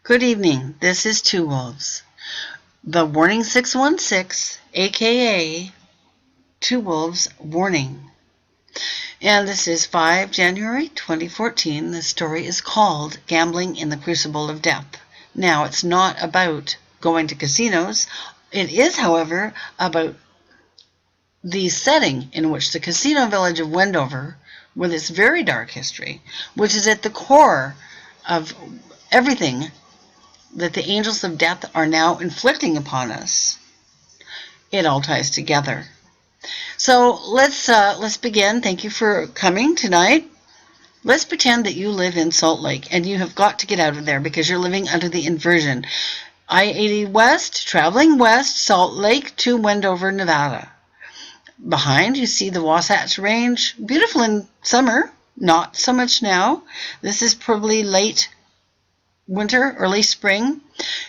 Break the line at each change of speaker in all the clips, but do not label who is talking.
Good evening. This is Two Wolves. The Warning 616, aka Two Wolves Warning. And this is 5 January 2014. The story is called Gambling in the Crucible of Death. Now, it's not about going to casinos. It is, however, about the setting in which the casino village of Wendover, with its very dark history, which is at the core of everything that the angels of death are now inflicting upon us, it all ties together. So let's begin. Thank you for coming tonight. Let's pretend that you live in Salt Lake and you have got to get out of there because you're living under the inversion. I-80 west, traveling west, Salt Lake to Wendover, Nevada. Behind you see the Wasatch Range, beautiful in summer, not so much now. This is probably late winter, early spring,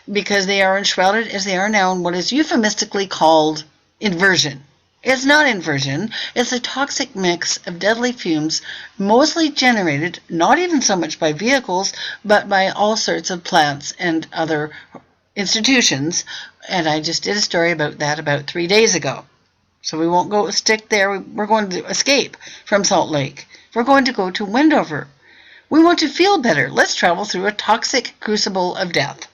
because they are enshrouded as they are now in what is euphemistically called inversion. It's not inversion, it's a toxic mix of deadly fumes, mostly generated not even so much by vehicles, but by all sorts of plants and other institutions. And I just did a story about that about 3 days ago. So we won't go stick there. We're going to escape from Salt Lake. We're going to go to Wendover. We want to feel better. Let's travel through a toxic crucible of death.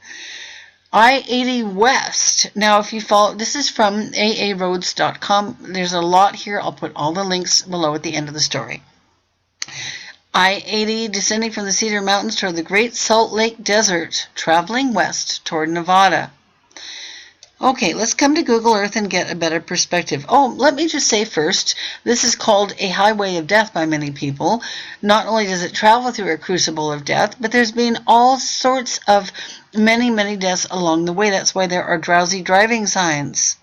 I-80 West. Now, if you follow, this is from aaroads.com. There's a lot here. I'll put all the links below at the end of the story. I-80 descending from the Cedar Mountains toward the Great Salt Lake Desert, traveling west toward Nevada. Okay, let's come to Google Earth and get a better perspective. Oh, let me just say first, this is called a highway of death by many people. Not only does it travel through a crucible of death, but there's been all sorts of many deaths along the way. That's why there are drowsy driving signs.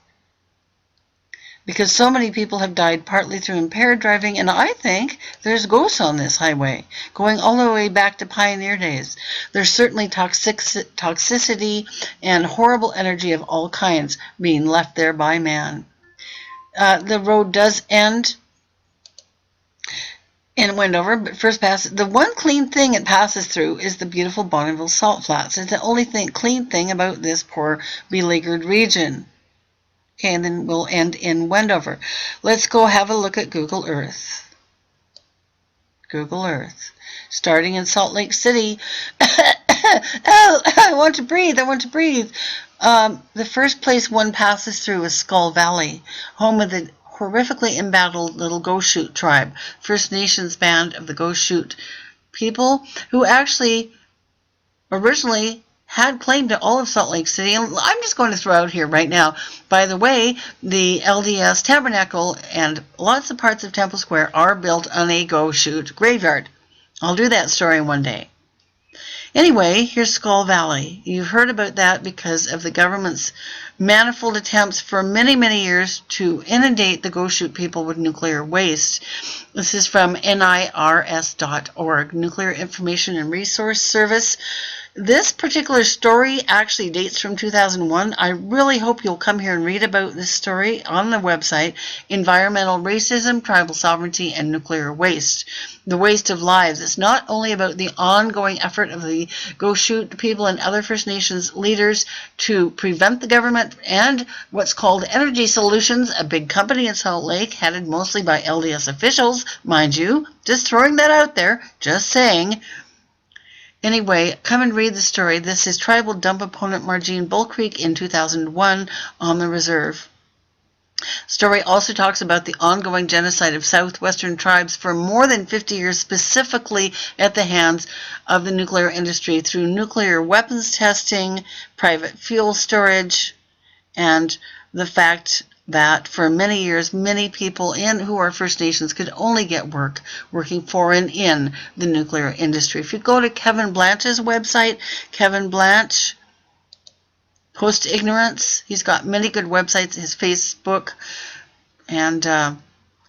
Because so many people have died partly through impaired driving, and I think there's ghosts on this highway, going all the way back to pioneer days. There's certainly toxicity and horrible energy of all kinds being left there by man. The road does end in Wendover, but first the one clean thing it passes through is the beautiful Bonneville Salt Flats. It's the only clean thing about this poor beleaguered region. Okay, and then we'll end in Wendover. Let's go have a look at Google Earth. Google Earth. Starting in Salt Lake City. Oh, I want to breathe. The first place one passes through is Skull Valley, home of the horrifically embattled little Goshoot tribe, First Nations band of the Goshoot people, who actually originally had claim to all of Salt Lake City. And I'm just going to throw out here right now, by the way, the LDS Tabernacle and lots of parts of Temple Square are built on a Goshoot graveyard. I'll do that story one day. Anyway, here's Skull Valley. You've heard about that because of the government's manifold attempts for many years to inundate the Goshoot people with nuclear waste. This is from NIRS.org, Nuclear Information and Resource Service. This particular story actually dates from 2001. I really hope you'll come here and read about this story on the website, Environmental Racism, Tribal Sovereignty, and Nuclear Waste. The waste of lives. It's not only about the ongoing effort of the Goshoot people and other First Nations leaders to prevent the government and what's called Energy Solutions, a big company in Salt Lake, headed mostly by LDS officials, mind you. Just throwing that out there, just saying. Anyway, come and read the story. This is tribal dump opponent Margene Bull Creek in 2001 on the reserve. Story also talks about the ongoing genocide of southwestern tribes for more than 50 years, specifically at the hands of the nuclear industry through nuclear weapons testing, private fuel storage, and the fact that for many years, many people who are First Nations could only get working for and in the nuclear industry. If you go to Kevin Blanch's website, Kevin Blanch, Post Ignorance, he's got many good websites, his Facebook, and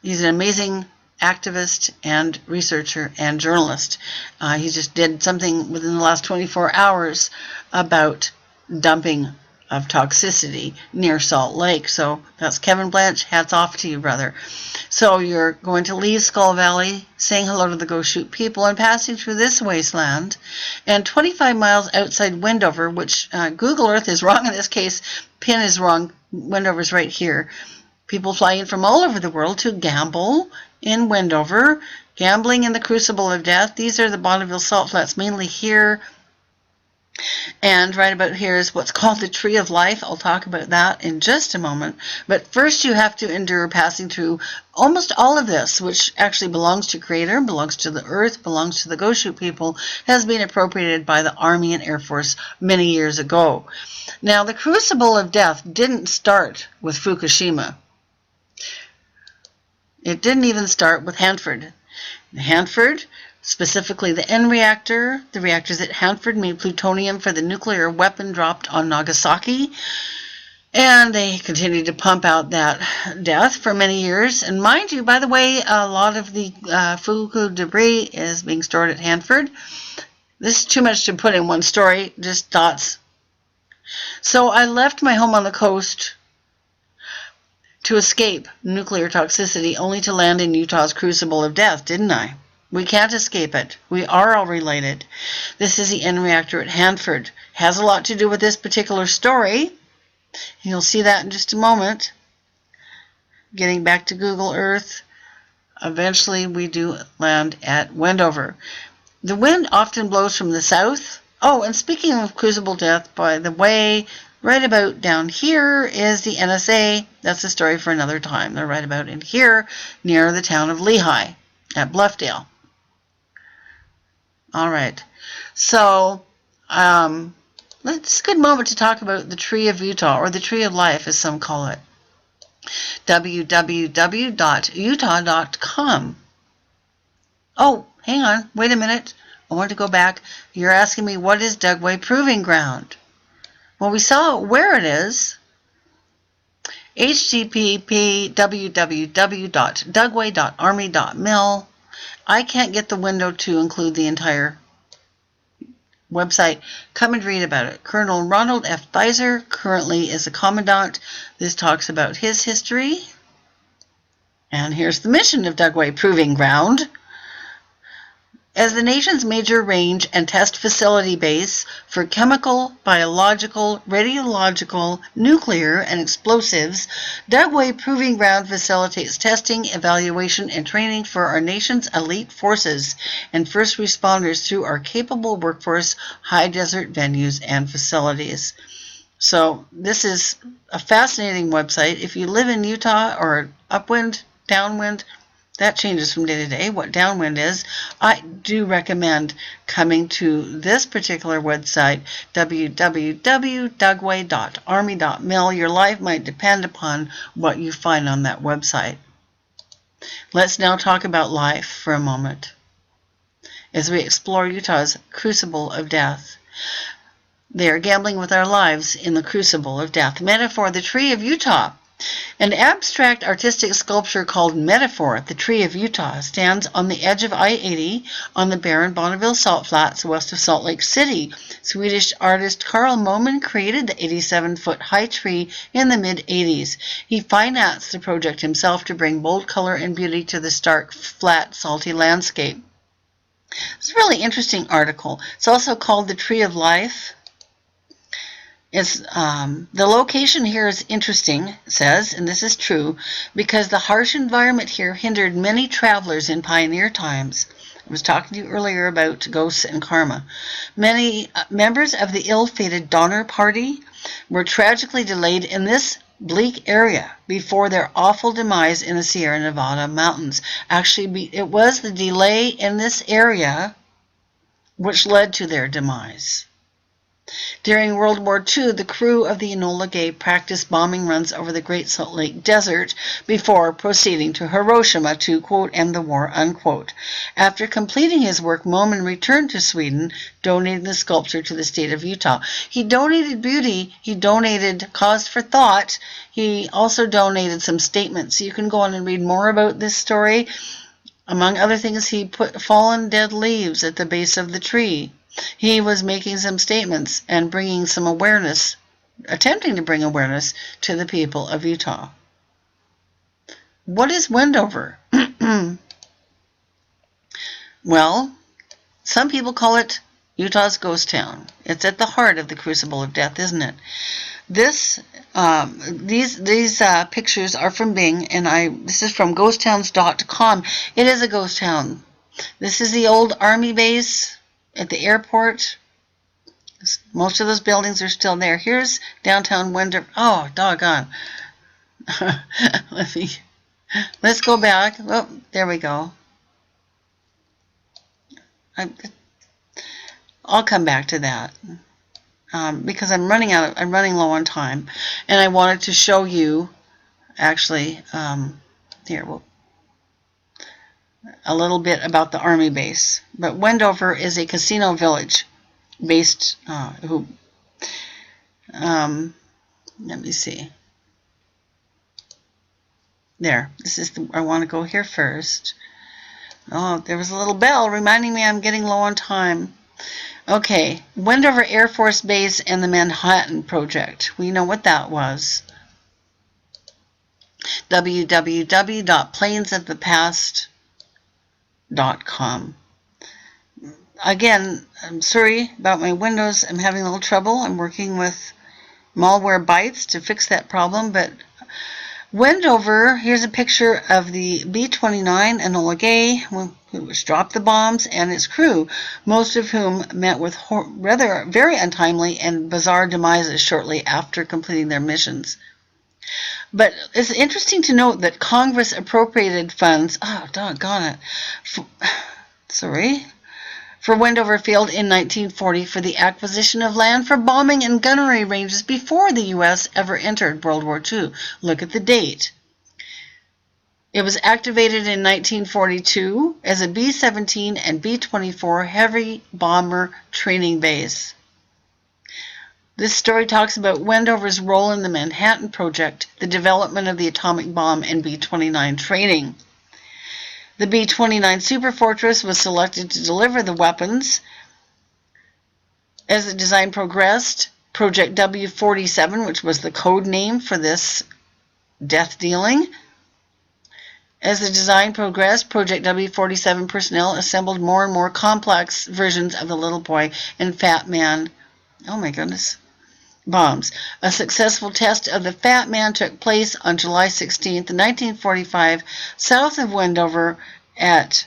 he's an amazing activist and researcher and journalist. He just did something within the last 24 hours about dumping of toxicity near Salt Lake. So that's Kevin Blanche. Hats off to you, brother. So you're going to leave Skull Valley, saying hello to the Go Shoot people, and passing through this wasteland. And 25 miles outside Wendover, which Google Earth is wrong in this case, pin is wrong, Wendover's right here. People fly in from all over the world to gamble in Wendover, gambling in the Crucible of Death. These are the Bonneville Salt Flats, mainly here. And right about here is what's called the Tree of Life. I'll talk about that in just a moment. But first you have to endure passing through almost all of this, which actually belongs to Creator, belongs to the Earth, belongs to the Go Shoot people, has been appropriated by the Army and Air Force many years ago. Now, the Crucible of Death didn't start with Fukushima. It didn't even start with Hanford. Hanford, specifically the N reactor, the reactors at Hanford made plutonium for the nuclear weapon dropped on Nagasaki. And they continued to pump out that death for many years. And mind you, by the way, a lot of the Fuku debris is being stored at Hanford. This is too much to put in one story, just thoughts. So I left my home on the coast to escape nuclear toxicity, only to land in Utah's Crucible of Death, didn't I? We can't escape it. We are all related. This is the N reactor at Hanford. Has a lot to do with this particular story. You'll see that in just a moment. Getting back to Google Earth, eventually we do land at Wendover. The wind often blows from the south. Oh, and speaking of Crucible Death, by the way, right about down here is the NSA. That's a story for another time. They're right about in here near the town of Lehigh at Bluffdale. All right. So, it's a good moment to talk about the Tree of Utah, or the Tree of Life, as some call it. www.utah.com. Oh, hang on. Wait a minute. I want to go back. You're asking me, what is Dugway Proving Ground? Well, we saw where it is. http www.dugway.army.mil. I can't get the window to include the entire website. Come and read about it. Colonel Ronald F. Beiser currently is a commandant. This talks about his history. And here's the mission of Dugway Proving Ground. As the nation's major range and test facility base for chemical, biological, radiological, nuclear, and explosives, Dugway Proving Ground facilitates testing, evaluation, and training for our nation's elite forces and first responders through our capable workforce, high desert venues, and facilities. So this is a fascinating website. If you live in Utah or upwind, downwind, that changes from day to day, what downwind is. I do recommend coming to this particular website, www.dugway.army.mil. Your life might depend upon what you find on that website. Let's now talk about life for a moment as we explore Utah's Crucible of Death. They are gambling with our lives in the Crucible of Death. Metaphor, the Tree of Utah. An abstract artistic sculpture called Metaphor, the Tree of Utah, stands on the edge of I-80 on the barren Bonneville Salt Flats west of Salt Lake City. Swedish artist Carl Moman created the 87-foot high tree in the mid-80s. He financed the project himself to bring bold color and beauty to the stark, flat, salty landscape. It's a really interesting article. It's also called The Tree of Life. The location here is interesting, it says, and this is true, because the harsh environment here hindered many travelers in pioneer times. I was talking to you earlier about ghosts and karma. Many members of the ill-fated Donner Party were tragically delayed in this bleak area before their awful demise in the Sierra Nevada mountains. Actually, it was the delay in this area which led to their demise. During World War II, the crew of the Enola Gay practiced bombing runs over the Great Salt Lake Desert before proceeding to Hiroshima to, quote, end the war, unquote. After completing his work, Moman returned to Sweden, donating the sculpture to the state of Utah. He donated beauty, he donated cause for thought, he also donated some statements. You can go on and read more about this story. Among other things, he put fallen dead leaves at the base of the tree. He was making some statements and bringing some awareness attempting to bring awareness to the people of Utah. What is Wendover? Well, some people call it Utah's ghost town. It's at the heart of the Crucible of Death, isn't it? These pictures are from Bing, and this is from ghosttowns.com. It is a ghost town. This is the old army base at the airport. Most of those buildings are still there. Here's downtown Wendover. Oh, doggone. Let's go back. Oh, there we go. I'll come back to that because I'm running low on time, and I wanted to show you actually here a little bit about the army base. But Wendover is a casino village based. Let me see. There. I want to go here first. Oh, there was a little bell reminding me I'm getting low on time. Okay, Wendover Air Force Base and the Manhattan Project. We know what that was. www.planesofthepast.com. Again, I'm sorry about my Windows. I'm having a little trouble. I'm working with malware bytes to fix that problem, but Wendover, here's a picture of the B-29 Enola Gay, which dropped the bombs, and its crew, most of whom met with very untimely and bizarre demises shortly after completing their missions. But it's interesting to note that Congress appropriated funds, for Wendover Field in 1940 for the acquisition of land for bombing and gunnery ranges before the U.S. ever entered World War II. Look at the date. It was activated in 1942 as a B-17 and B-24 heavy bomber training base. This story talks about Wendover's role in the Manhattan Project, the development of the atomic bomb, and B-29 training. The B-29 Superfortress was selected to deliver the weapons. As the design progressed, Project W-47, which was the code name for this death dealing. As the design progressed, Project W-47 personnel assembled more and more complex versions of the Little Boy and Fat Man, oh my goodness, bombs. A successful test of the Fat Man took place on July 16, 1945, south of Wendover at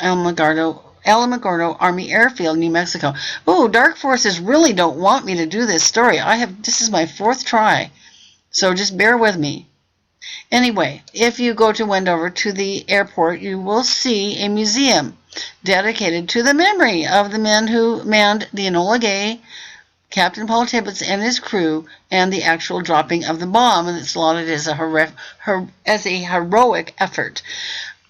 Alamogordo Army Airfield, New Mexico. Oh, Dark Forces really don't want me to do this story. This is my 4th try, so just bear with me. Anyway, if you go to Wendover to the airport, you will see a museum dedicated to the memory of the men who manned the Enola Gay, Captain Paul Tibbets and his crew, and the actual dropping of the bomb, and it's lauded as a heroic effort.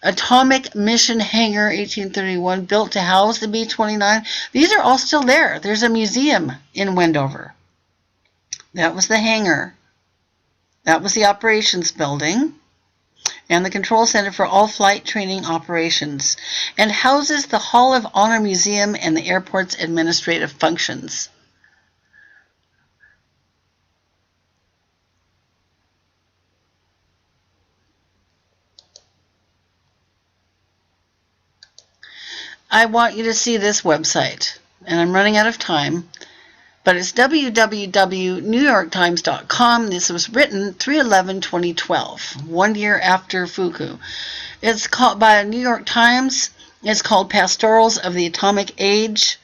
Atomic Mission Hangar, 1831, built to house the B-29. These are all still there. There's a museum in Wendover. That was the hangar. That was the operations building and the control center for all flight training operations, and houses the Hall of Honor Museum and the airport's administrative functions. I want you to see this website, and I'm running out of time, but it's www.newyorktimes.com. This was written 3/11/2012, 1 year after Fuku. It's called by New York Times. It's called Pastorals of the Atomic Age,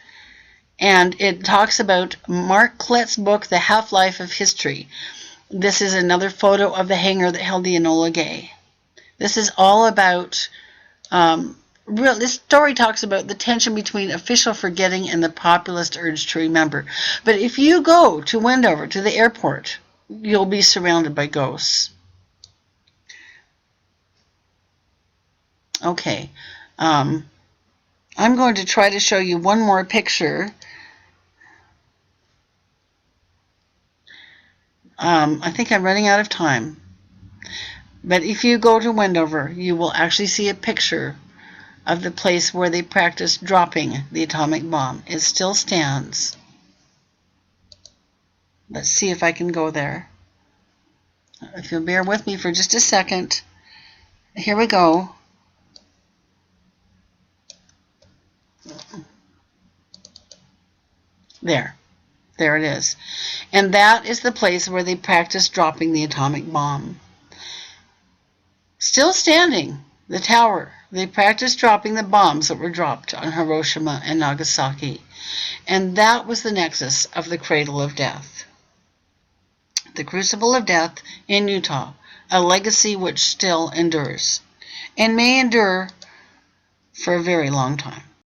and it talks about Mark Klett's book, The Half-Life of History. This is another photo of the hangar that held the Enola Gay. This is all about this story talks about the tension between official forgetting and the populist urge to remember. But if you go to Wendover, to the airport, you'll be surrounded by ghosts. Okay. I'm going to try to show you one more picture. I think I'm running out of time. But if you go to Wendover, you will actually see a picture of the place where they practiced dropping the atomic bomb. It still stands. Let's see if I can go there. If you'll bear with me for just a second. Here we go. There it is. And that is the place where they practiced dropping the atomic bomb. Still standing, the tower. They practiced dropping the bombs that were dropped on Hiroshima and Nagasaki. And that was the nexus of the cradle of death. The Crucible of Death in Utah, a legacy which still endures, and may endure for a very long time.